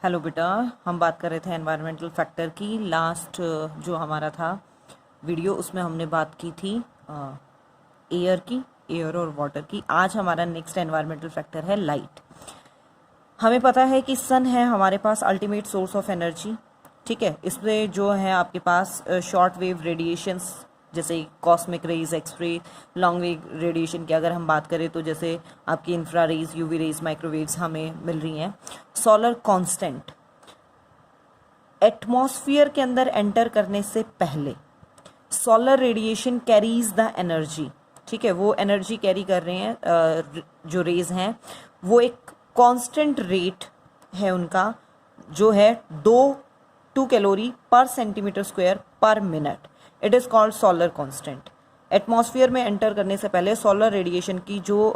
Hello बेटा, हम बात कर रहे थे एनवायरमेंटल फैक्टर की। लास्ट जो हमारा था वीडियो उसमें हमने बात की थी एयर की, एयर और वाटर की। आज हमारा नेक्स्ट एनवायरमेंटल फैक्टर है लाइट। हमें पता है कि सन है हमारे पास अल्टीमेट सोर्स ऑफ एनर्जी, ठीक है। इसमें जो है आपके पास शॉर्ट वेव रेडिएशंस जैसे cosmic rays, X-ray, long wave radiation की अगर हम बात करें तो जैसे आपकी infra rays, UV rays, microwaves हमें मिल रही हैं। सोलर कांस्टेंट एटमॉस्फेयर के अंदर एंटर करने से पहले solar radiation carries the energy, ठीक है। वो एनर्जी कैरी कर रहे हैं जो रेज हैं, वो एक कांस्टेंट रेट है उनका, जो है 2 कैलोरी पर सेंटीमीटर स्क्वायर पर minute. It is called solar constant. Atmosphere में एंटर करने से पहले सोलर रेडिएशन की जो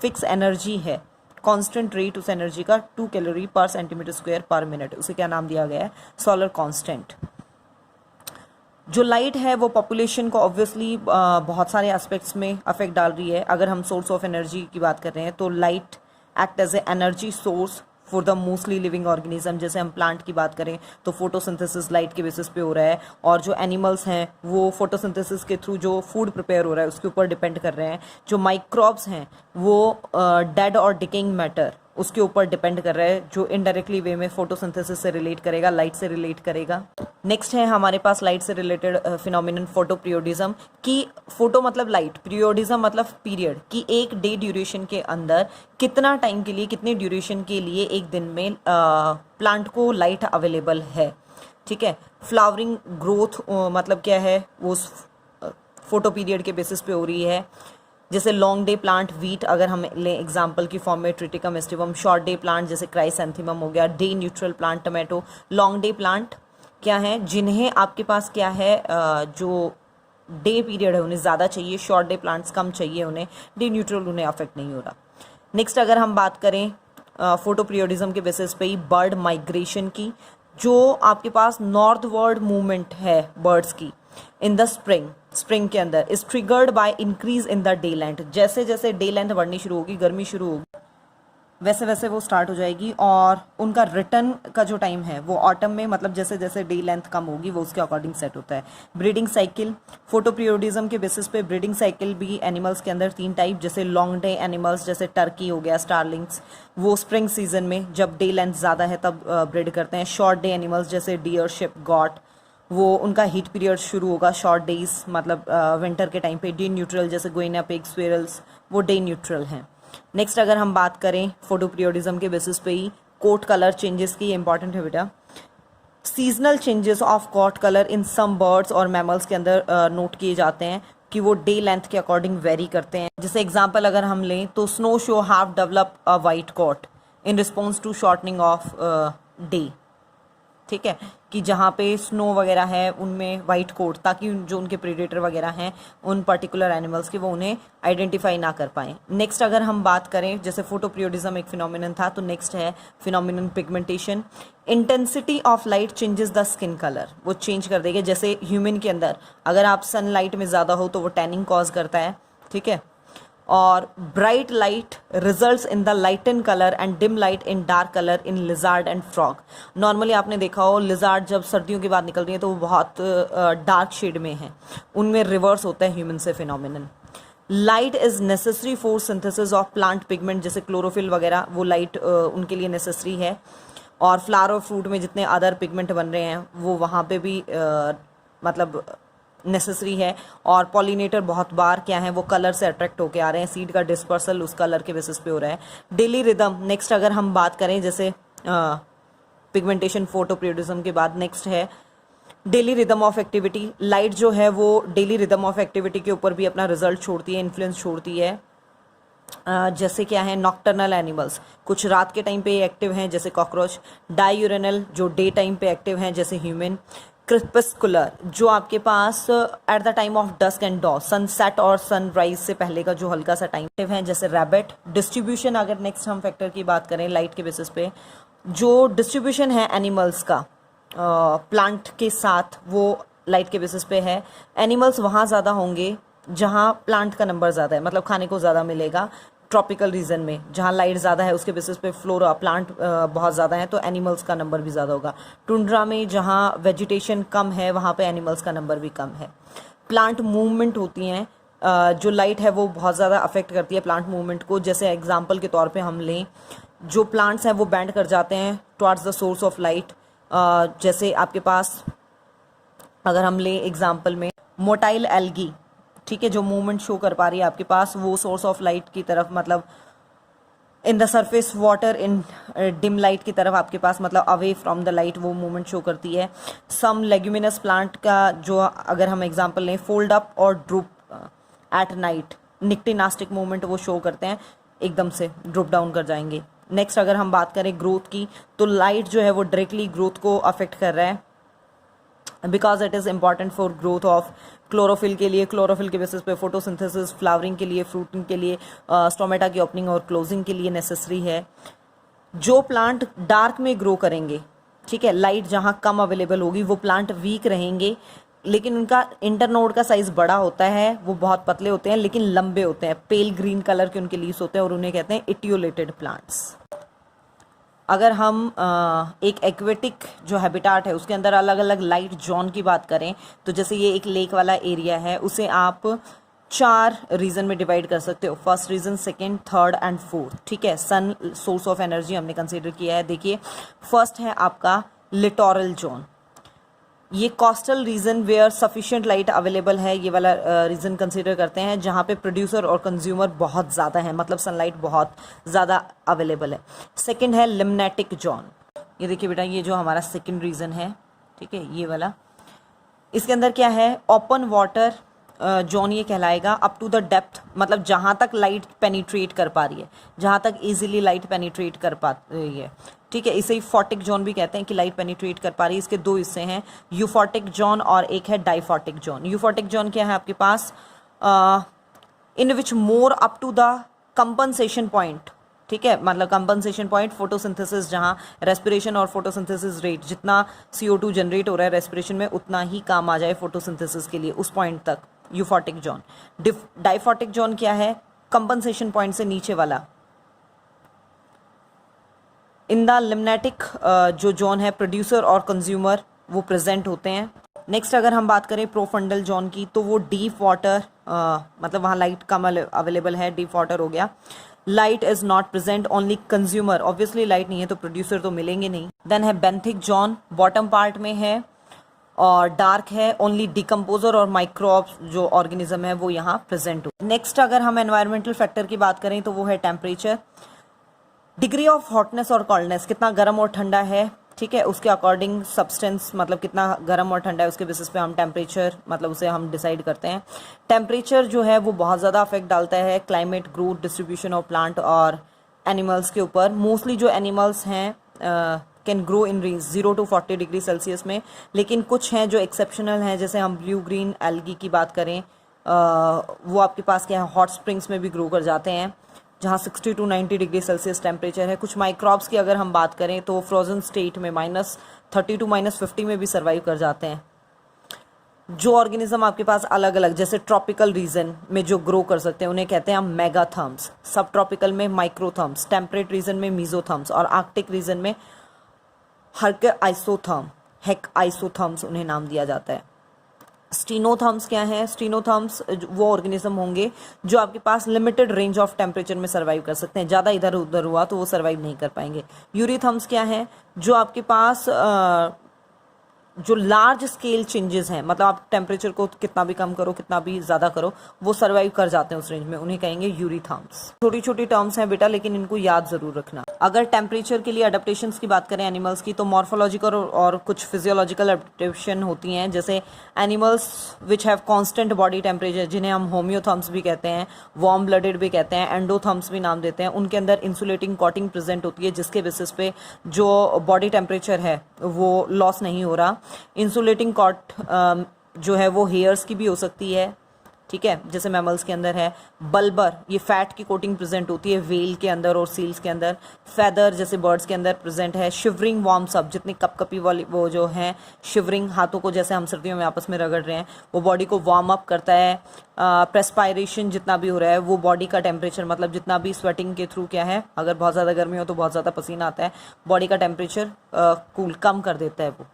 फिक्स एनर्जी है, कांस्टेंट रेट उस एनर्जी का 2 कैलोरी पर सेंटीमीटर स्क्वायर पर मिनट, उसे क्या नाम दिया गया है? Solar constant. जो लाइट है वो पॉपुलेशन को ऑब्वियसली बहुत सारे एस्पेक्ट्स में अफेक्ट डाल रही है। अगर हम सोर्स ऑफ एनर्जी की बात कर रहे हैं तो light act as a energy source for the mostly living organism. जैसे हम प्लांट की बात करें तो फोटोसिंथेसिस लाइट के बेसिस पे हो रहा है, और जो एनिमल्स हैं वो फोटोसिंथेसिस के थ्रू जो फूड प्रिपेयर हो रहा है उसके ऊपर डिपेंड कर रहे हैं। जो माइक्रोब्स हैं वो डेड और डिकेइंग मैटर उसके ऊपर डिपेंड कर रहा है, जो इनडायरेक्टली वे में फोटोसिंथेसिस से रिलेट करेगा, लाइट से रिलेट करेगा। नेक्स्ट है हमारे पास लाइट से रिलेटेड फिनोमिनन फोटो पीरियोडिज्म की। फोटो मतलब लाइट, पीरियोडिज्म मतलब पीरियड, कि एक डे ड्यूरेशन के अंदर कितना टाइम के लिए, कितने ड्यूरेशन के लिए एक दिन में प्लांट को लाइट अवेलेबल है, ठीक है। फ्लावरिंग ग्रोथ मतलब क्या है, वो फोटो पीरियड के बेसिस पे हो रही है। जैसे लॉन्ग डे प्लांट वीट अगर हम लें एग्जांपल की फॉर्म में, Triticum aestivum. Short day plant जैसे क्राइसैंथेमम हो गया। Day neutral plant tomato. Long day plant क्या है, जिन्हें आपके पास क्या है, जो डे पीरियड है उन्हें ज़्यादा चाहिए, शॉर्ट डे प्लांट्स कम चाहिए उन्हें, डे न्यूट्रल उन्हें अफेक्ट नहीं हो रहा। नेक्स्ट अगर हम बात करें फोटो पीरियोडिज्म के बेसिस पे ही बर्ड माइग्रेशन की, जो आपके पास नॉर्थ वर्ड मूवमेंट है बर्ड्स की इन द स्प्रिंग के अंदर, is triggered by increase in the day length. जैसे जैसे डे लेंथ बढ़नी शुरू होगी, गर्मी शुरू होगी, वैसे वैसे वो स्टार्ट हो जाएगी। और उनका रिटर्न का जो टाइम है वो ऑटम में, मतलब जैसे जैसे डे लेंथ कम होगी वो उसके अकॉर्डिंग सेट होता है। ब्रीडिंग साइकिल, फोटो पीरियोडिज्म के बेसिस पे ब्रीडिंग साइकिल भी एनिमल्स के अंदर 3 टाइप, जैसे लॉन्ग डे एनिमल्स जैसे टर्की हो गया, स्टारलिंग्स, वो स्प्रिंग सीजन में जब डे लेंथ ज़्यादा है तब ब्रीड करते हैं। शॉर्ट डे एनिमल्स जैसे डियर, शिप, गॉट, वो उनका हीट पीरियड शुरू होगा शॉर्ट डेज, मतलब विंटर के टाइम पे। डे न्यूट्रल जैसे गोइना पिग, स्क्विरल्स, वो डे न्यूट्रल हैं। नेक्स्ट अगर हम बात करें फोटो पीरियोडिज्म के बेसिस पे ही कोट कलर चेंजेस की, इंपॉर्टेंट है बेटा। Seasonal changes of coat colour in some birds और मैमल्स के अंदर नोट किए जाते हैं कि वो डे लेंथ के अकॉर्डिंग वेरी करते हैं। जैसे एग्जांपल अगर हम लें तो snowshoe have develop a white coat in response to shortening of day, ठीक है, कि जहाँ पे स्नो वगैरह है उनमें वाइट कोट, ताकि जो उनके प्रेडेटर वगैरह हैं उन पर्टिकुलर एनिमल्स के, वो उन्हें आइडेंटिफाई ना कर पाएँ। नेक्स्ट अगर हम बात करें, जैसे फोटो पीरियोडिज्म एक फिनोमिनन था, तो नेक्स्ट है phenomenon pigmentation. Intensity of light changes the skin colour, वो चेंज कर देगा। जैसे ह्यूमन के अंदर अगर आप सनलाइट में ज़्यादा हो तो वो टैनिंग कॉज करता है, ठीक है। और bright light results in the lighten colour and dim light in dark colour in lizard and frog. Normally आपने देखा हो लिजार्ड जब सर्दियों के बाद निकल रही है तो वो बहुत डार्क शेड में है, उनमें रिवर्स होता है ह्यूमन से phenomenon. Light is necessary for synthesis of plant pigment, जैसे क्लोरोफिल वगैरह, वो लाइट उनके लिए नेसेसरी है। और फ्लावर और फ्रूट में जितने अदर पिगमेंट बन रहे हैं वो वहाँ पे भी मतलब नेसेसरी है। और पॉलिनेटर बहुत बार क्या है, वो कलर से अट्रैक्ट होके आ रहे हैं, सीड का डिस्पर्सल उस कलर के बेसिस पे हो रहा है। डेली रिदम, नेक्स्ट अगर हम बात करें जैसे पिगमेंटेशन फोटो पीरियोडिज्म के बाद, नेक्स्ट है daily rhythm of activity. Light जो है वो डेली रिदम ऑफ एक्टिविटी के ऊपर भी अपना रिजल्ट छोड़ती है, इन्फ्लुएंस छोड़ती है। जैसे क्या है, नॉक्टर्नल एनिमल्स कुछ रात के टाइम पे एक्टिव हैं जैसे कॉकरोच। डायूरेनल जो डे टाइम पे एक्टिव हैं जैसे ह्यूमन। क्रिस्पस्कुलर जो आपके पास at the time of dusk and dawn, sunset और सनराइज से पहले का जो हल्का सा टाइम एक्टिव है जैसे रैबिट। डिस्ट्रीब्यूशन अगर नेक्स्ट हम फैक्टर की बात करें लाइट के बेसिस पे, जो डिस्ट्रीब्यूशन है एनिमल्स का प्लांट के साथ वो लाइट के बेसिस पे है। एनिमल्स वहाँ ज़्यादा होंगे जहाँ प्लांट का नंबर ज़्यादा है, मतलब खाने को ज़्यादा मिलेगा। ट्रॉपिकल रीजन में जहाँ लाइट ज़्यादा है उसके बेसिस पे फ्लोरा प्लांट बहुत ज़्यादा है तो एनिमल्स का नंबर भी ज़्यादा होगा। टुंड्रा में जहाँ वेजिटेशन कम है वहाँ पे एनिमल्स का नंबर भी कम है। प्लांट मूवमेंट होती हैं, जो लाइट है वो बहुत ज़्यादा अफेक्ट करती है प्लांट मूवमेंट को। जैसे एग्जांपल के तौर पे हम लें, जो प्लांट्स हैं वो बेंड कर जाते हैं towards the source of light. जैसे आपके पास अगर हम लें एग्जांपल में मोटाइल एल्गी, ठीक है, जो मूवमेंट शो कर पा रही है आपके पास, वो सोर्स ऑफ लाइट की तरफ मतलब in the surface water in dim light की तरफ आपके पास मतलब अवे फ्रॉम द लाइट वो मूवमेंट शो करती है। सम लेग्यूमिनस प्लांट का जो अगर हम एग्जांपल लें फोल्ड अप और ड्रूप एट नाइट, निक्टिनास्टिक मूवमेंट वो शो करते हैं, एकदम से ड्रूप डाउन कर जाएंगे। नेक्स्ट अगर हम बात करें ग्रोथ की, तो लाइट जो है वो डायरेक्टली ग्रोथ को अफेक्ट कर रहा है because it is important for growth of chlorophyll के लिए, क्लोरोफिल के बेसिस पे फोटोसिंथेसिस, फ्लावरिंग के लिए, फ्रूटिंग के लिए, स्टोमेटा की ओपनिंग और क्लोजिंग के लिए नेसेसरी है। जो प्लांट डार्क में ग्रो करेंगे, ठीक है, लाइट जहाँ कम अवेलेबल होगी वो प्लांट वीक रहेंगे, लेकिन उनका इंटरनोड का साइज बड़ा होता है, वो बहुत पतले होते हैं लेकिन लंबे होते हैं, पेल ग्रीन कलर के उनके लीव्स होते हैं और उन्हें कहते हैं इटियोलेटेड प्लांट्स। अगर हम एक एक्वेटिक जो हैबिटाट है उसके अंदर अलग अलग लाइट जोन की बात करें, तो जैसे ये एक लेक वाला एरिया है, उसे आप 4 रीजन में डिवाइड कर सकते हो, first region, second, third and fourth, ठीक है। सन सोर्स ऑफ एनर्जी हमने कंसीडर किया है। देखिए फर्स्ट है आपका लिटोरल जोन, ये coastal region where sufficient light available है, ये वाला रीजन कंसीडर करते हैं जहाँ पे प्रोड्यूसर और कंज्यूमर बहुत ज़्यादा है, मतलब सनलाइट बहुत ज़्यादा अवेलेबल है। सेकंड है लिम्नेटिक जोन, ये देखिए बेटा ये जो हमारा सेकंड रीजन है, ठीक है, ये वाला, इसके अंदर क्या है, ओपन वाटर जोन ये कहलाएगा, अप टू द डेप्थ, मतलब जहाँ तक लाइट पेनिट्रेट कर पा रही है, जहाँ तक इजीली लाइट पेनिट्रेट कर पा रही है, ठीक है। इसे फोटिक जोन भी कहते हैं कि लाइट पेनिट्रेट कर पा रही है। इसके 2 हिस्से हैं, यूफोटिक जोन और एक है डाइफोटिक जोन। यूफोटिक जोन क्या है आपके पास, in which more up to the compensation point, ठीक है, मतलब कंपनसेशन पॉइंट फोटोसिंथेसिस, जहाँ रेस्पिरेशन और फोटोसिंथेसिस रेट, जितना CO2 जनरेट हो रहा है रेस्पिरेशन में उतना ही काम आ जाए फोटोसिंथेसिस के लिए, उस पॉइंट तक यूफोटिक जोन। डाइफोटिक जोन क्या है, कंपनसेशन पॉइंट से नीचे वाला। इन द लिम्नेटिक जो जोन है प्रोड्यूसर और कंज्यूमर वो प्रेजेंट होते हैं। नेक्स्ट अगर हम बात करें प्रोफंडल जोन की, तो वो डीप वाटर, मतलब वहाँ लाइट कम अवेलेबल है, डीप वाटर हो गया। Light is not present, only consumer, obviously light नहीं है तो प्रोड्यूसर तो मिलेंगे नहीं। देन है बेंथिक जोन, बॉटम पार्ट में है और डार्क है, ओनली डिकम्पोजर और माइक्रोब्स जो ऑर्गेनिज्म है वो यहाँ प्रेजेंट हो। नेक्स्ट अगर हम एनवायरमेंटल फैक्टर की बात करें तो वो है टेम्परेचर, डिग्री ऑफ हॉटनेस और कोल्डनेस, कितना गर्म और ठंडा है, ठीक है, उसके अकॉर्डिंग सब्सटेंस, मतलब कितना गर्म और ठंडा है उसके बेसिस पे हम टेम्परेचर, मतलब उसे हम डिसाइड करते हैं। टेम्परेचर जो है वो बहुत ज़्यादा अफेक्ट डालता है climate, growth, distribution of plant और एनिमल्स के ऊपर। मोस्टली जो एनिमल्स हैं can grow in range 0 to 40 degree Celsius में, लेकिन कुछ हैं जो एक्सेप्शनल हैं, जैसे हम ब्लू ग्रीन एल्गी की बात करें, वो आपके पास क्या है, हॉट स्प्रिंग्स में भी ग्रो कर जाते हैं जहाँ 60 to 90 डिग्री सेल्सियस टेम्परेचर है। कुछ माइक्रोब्स की अगर हम बात करें तो फ्रोजन स्टेट में -30 to -50 में भी सर्वाइव कर जाते हैं। जो ऑर्गेनिज्म आपके पास अलग अलग, जैसे ट्रॉपिकल रीजन में जो ग्रो कर सकते हैं उन्हें कहते हैं हम मेगाथर्म्स, सब ट्रॉपिकल में माइक्रोथर्म्स, टेम्परेट रीजन में मीजोथर्म्स और आर्कटिक रीजन में हेक आइसोथर्म्स उन्हें नाम दिया जाता है। स्टीनोथर्म्स क्या है, स्टीनोथर्म्स वो ऑर्गेनिज्म होंगे जो आपके पास लिमिटेड रेंज ऑफ टेम्परेचर में सर्वाइव कर सकते हैं, ज़्यादा इधर उधर हुआ तो वो सर्वाइव नहीं कर पाएंगे। यूरीथर्म्स क्या है, जो आपके पास जो लार्ज स्केल चेंजेस हैं, मतलब आप टेम्परेचर को कितना भी कम करो कितना भी ज़्यादा करो वो सर्वाइव कर जाते हैं उस रेंज में, उन्हें कहेंगे यूरीथर्म्स। छोटी छोटी टर्म्स हैं बेटा, लेकिन इनको याद ज़रूर रखना। अगर टेम्परेचर के लिए अडेप्टेशंस की बात करें एनिमल्स की, तो मॉर्फोलॉजिकल और कुछ फिजियोलॉजिकल अडेप्टेशन होती हैं, जैसे animals which have constant body temperature, जिन्हें हम होम्योथर्म्स भी कहते हैं, वार्म ब्लडेड भी कहते हैं, एंडोथर्म्स भी नाम देते हैं, उनके अंदर इंसुलेटिंग कोटिंग प्रेजेंट होती है जिसके बेसिस पे जो बॉडी टेम्परेचर है वो लॉस नहीं हो रहा। इंसुलेटिंग कॉट जो है वो हेयर्स की भी हो सकती है, ठीक है, जैसे मैमल्स के अंदर है। बल्बर, ये फैट की कोटिंग प्रेजेंट होती है वेल के अंदर और सील्स के अंदर। फेदर, जैसे बर्ड्स के अंदर प्रेजेंट है। शिवरिंग वार्म्स अप, जितनी कपकपी वाली वो जो है शिवरिंग, हाथों को जैसे हम सर्दियों में आपस में रगड़ रहे हैं, वो बॉडी को वार्म अप करता है। प्रेस्पायरेशन जितना भी हो रहा है वो बॉडी का टेम्परेचर, मतलब जितना भी स्वेटिंग के थ्रू क्या है, अगर बहुत ज़्यादा गर्मी हो तो बहुत ज़्यादा पसीना आता है, बॉडी का टेम्परेचर कूल कम कर देता है वो।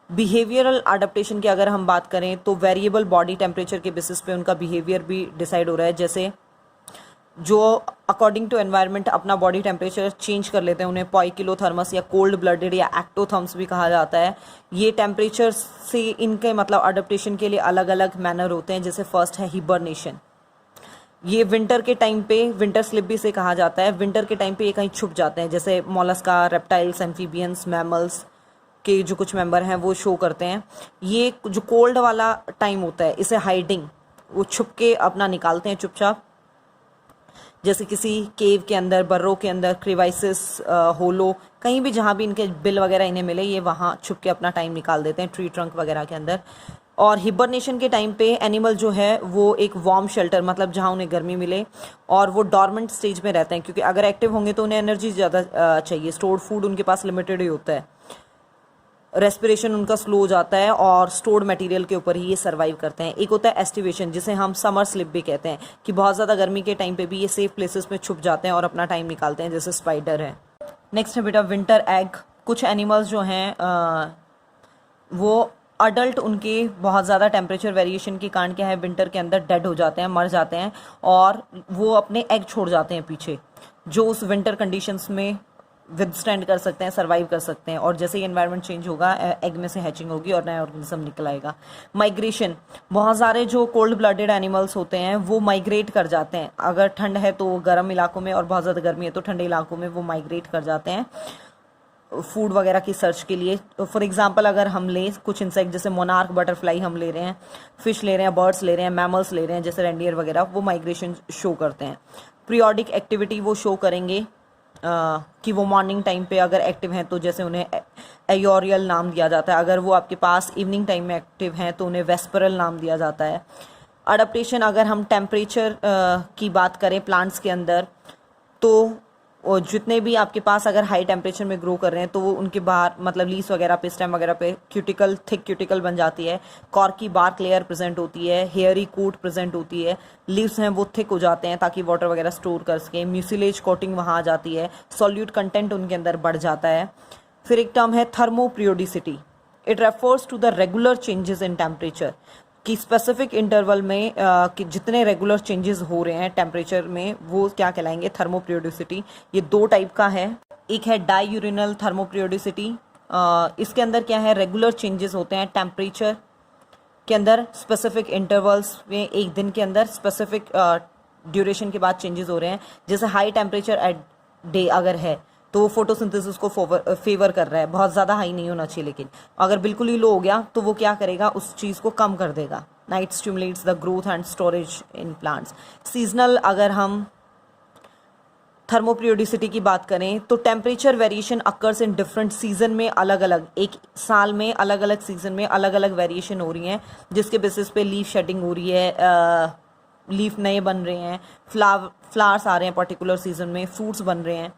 बिहेवियरल अडेप्टेशन की अगर हम बात करें तो वेरिएबल बॉडी टेम्परेचर के बेसिस पे उनका बिहेवियर भी डिसाइड हो रहा है। जैसे जो अकॉर्डिंग टू एनवायरनमेंट अपना बॉडी टेम्परेचर चेंज कर लेते हैं, उन्हें पॉइकिलोथर्मस या कोल्ड ब्लडेड या एक्टोथर्म्स भी कहा जाता है। ये टेम्परेचर से इनके मतलब अडेप्टेशन के लिए अलग अलग मैनर होते हैं। जैसे फर्स्ट है हिबरनेशन, ये विंटर के टाइम पे, विंटर स्लिप भी से कहा जाता है, विंटर के टाइम पे ये कहीं छुप जाते हैं। जैसे मोलस्का, रेप्टाइल्स, एम्फीबियंस, मैमल्स के जो कुछ मेंबर हैं वो शो करते हैं। ये जो कोल्ड वाला टाइम होता है इसे हाइडिंग, वो छुप के अपना निकालते हैं चुपचाप। जैसे किसी केव के अंदर, बर्रों के अंदर, क्रिवाइसिस, होलो, कहीं भी जहाँ भी इनके बिल वगैरह इन्हें मिले, ये वहाँ छुप के अपना टाइम निकाल देते हैं, ट्री ट्रंक वगैरह के अंदर। और हिबरनेशन के टाइम पे एनिमल जो है वो एक वार्म शेल्टर, मतलब जहाँ उन्हें गर्मी मिले, और वो डॉर्मेंट स्टेज में रहते हैं, क्योंकि अगर एक्टिव होंगे तो उन्हें एनर्जी ज़्यादा चाहिए। स्टोर्ड फूड उनके पास लिमिटेड ही होता है, रेस्पिरेशन उनका स्लो हो जाता है, और स्टोर्ड मटेरियल के ऊपर ही ये सर्वाइव करते हैं। एक होता है एस्टिवेशन, जिसे हम समर स्लिप भी कहते हैं, कि बहुत ज़्यादा गर्मी के टाइम पे भी ये सेफ प्लेसेस में छुप जाते हैं और अपना टाइम निकालते हैं, जैसे स्पाइडर है। नेक्स्ट है बेटा विंटर एग। कुछ एनिमल्स जो हैं वो अडल्ट उनके बहुत ज़्यादा टेम्परेचर वेरिएशन के कारण क्या है, विंटर के अंदर डेड हो जाते हैं, मर जाते हैं, और वो अपने एग छोड़ जाते हैं पीछे, जो उस विंटर कंडीशंस में विदस्टैंड कर सकते हैं, सर्वाइव कर सकते हैं। और जैसे ही एनवायरनमेंट चेंज होगा, एग में से हैचिंग होगी और नया ऑर्गेनिज्म निकल आएगा। माइग्रेशन, बहुत सारे जो कोल्ड ब्लडेड एनिमल्स होते हैं वो माइग्रेट कर जाते हैं। अगर ठंड है तो गर्म इलाकों में, और बहुत ज़्यादा गर्मी है तो ठंडे इलाकों में वो माइग्रेट कर जाते हैं फूड वगैरह की सर्च के लिए। तो फॉर एग्जांपल अगर हम लें कुछ इंसेक्ट, जैसे मोनार्क बटरफ्लाई हम ले रहे हैं, फिश ले रहे हैं, बर्ड्स ले रहे हैं, मैमल्स ले रहे हैं, जैसे रेंडियर वगैरह, वो माइग्रेशन शो करते हैं। पीरियोडिक एक्टिविटी वो शो करेंगे कि वो मॉर्निंग टाइम पे अगर एक्टिव हैं तो जैसे उन्हें एयोरियल नाम दिया जाता है, अगर वो आपके पास इवनिंग टाइम में एक्टिव हैं तो उन्हें वेस्परल नाम दिया जाता है। अडेप्टेशन, अगर हम टेम्परेचर की बात करें प्लांट्स के अंदर, तो और जितने भी आपके पास अगर हाई टेम्परेचर में ग्रो कर रहे हैं तो वो उनके बाहर, मतलब लीव्स वगैरह पे, स्टेम वगैरह पे क्यूटिकल, थिक क्यूटिकल बन जाती है, कॉर्की बार्क लेयर प्रेजेंट होती है, हेयरी कोट प्रेजेंट होती है, लीव्स हैं वो थिक हो जाते हैं ताकि वाटर वगैरह स्टोर कर सकें, म्यूसिलेज कोटिंग वहाँ आ जाती है, सॉल्यूट कंटेंट उनके अंदर बढ़ जाता है। फिर एक टर्म है thermoperiodicity, it refers to the regular changes in temperature, कि स्पेसिफिक इंटरवल में कि जितने रेगुलर चेंजेस हो रहे हैं टेम्परेचर में वो क्या कहलाएंगे, थर्मोप्रियोडिसिटी। ये दो टाइप का है, एक है डायूरिनल थर्मोप्रियोडिसिटी, इसके अंदर क्या है, रेगुलर चेंजेस होते हैं टेम्परेचर के अंदर, स्पेसिफिक इंटरवल्स में, एक दिन के अंदर स्पेसिफिक ड्यूरेशन के बाद चेंजेस हो रहे हैं। जैसे हाई टेम्परेचर एट डे अगर है तो वो फोटोसिंथेसिस को फेवर कर रहा है, बहुत ज़्यादा हाई नहीं होना चाहिए, लेकिन अगर बिल्कुल ही लो हो गया तो वो क्या करेगा, उस चीज़ को कम कर देगा। Night stimulates the growth and storage in plants. Seasonal, अगर हम थर्मोप्रियोडिसिटी की बात करें तो temperature variation occurs in different season में, अलग अलग, एक साल में अलग अलग सीजन में अलग अलग वेरिएशन हो रही हैं, जिसके बेसिस पे लीफ शेडिंग हो रही है, लीफ नए बन रहे हैं, फ्लावर्स आ रहे हैं पर्टिकुलर सीजन में, फ्रूट्स बन रहे हैं।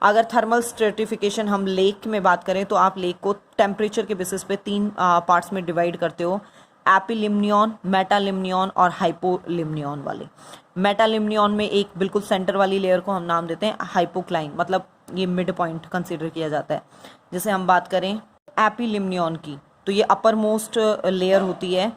अगर थर्मल स्ट्रेटिफिकेशन हम लेक में बात करें तो आप लेक को टेम्परेचर के बेसिस पे 3 पार्ट्स में डिवाइड करते हो, एपिलिम्नियन, मेटालिम्नियन और हाइपोलिम्नियन वाले। मेटालिम्नियन में एक बिल्कुल सेंटर वाली लेयर को हम नाम देते हैं हाइपोक्लाइन, मतलब ये मिड पॉइंट कंसिडर किया जाता है। जैसे हम बात करें एपिलिम्नियन की तो ये अपर मोस्ट लेयर होती है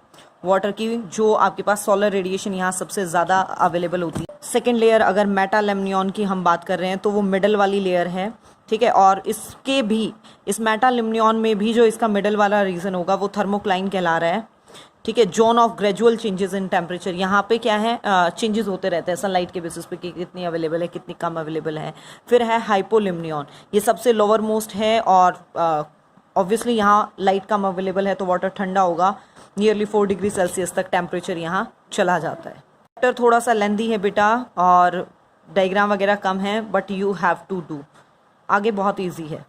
वाटर की, जो आपके पास सोलर रेडिएशन यहाँ सबसे ज़्यादा अवेलेबल होती है। सेकेंड लेयर अगर मेटालिम्नियन की हम बात कर रहे हैं तो वो मिडल वाली लेयर है, ठीक है, और इसके भी, इस मेटालिम्नियन में भी जो इसका मिडल वाला रीजन होगा वो थर्मोक्लाइन कहला रहा है, ठीक है। Zone of gradual changes in temperature, यहाँ पे क्या है, चेंजेस होते रहते हैं सनलाइट के बेसिस पे कि कितनी अवेलेबल है, कितनी कम अवेलेबल है। फिर है हाइपोलिम्नियन, ये सबसे लोअर मोस्ट है, और ऑब्वियसली यहाँ लाइट कम अवेलेबल है तो वाटर ठंडा होगा, नियरली 4 डिग्री सेल्सियस तक टेम्परेचर यहाँ चला जाता है। चैप्टर थोड़ा सा लेंदी है बेटा और डायग्राम वगैरह कम है, but you have to do, आगे बहुत ईजी है।